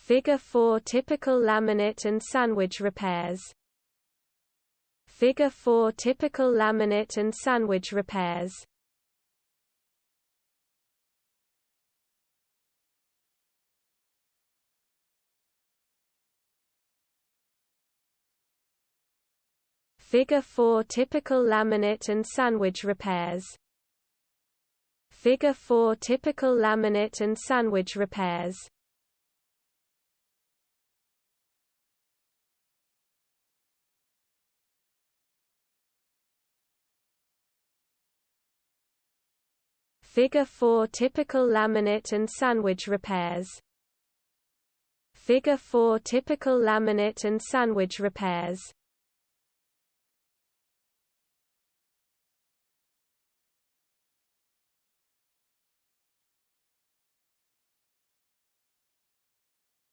Figure 4 typical laminate and sandwich repairs. Figure 4 typical laminate and sandwich repairs. Figure 4 typical laminate and sandwich repairs. Figure 4 typical laminate and sandwich repairs. Figure 4 typical laminate and sandwich repairs. Figure 4 typical laminate and sandwich repairs.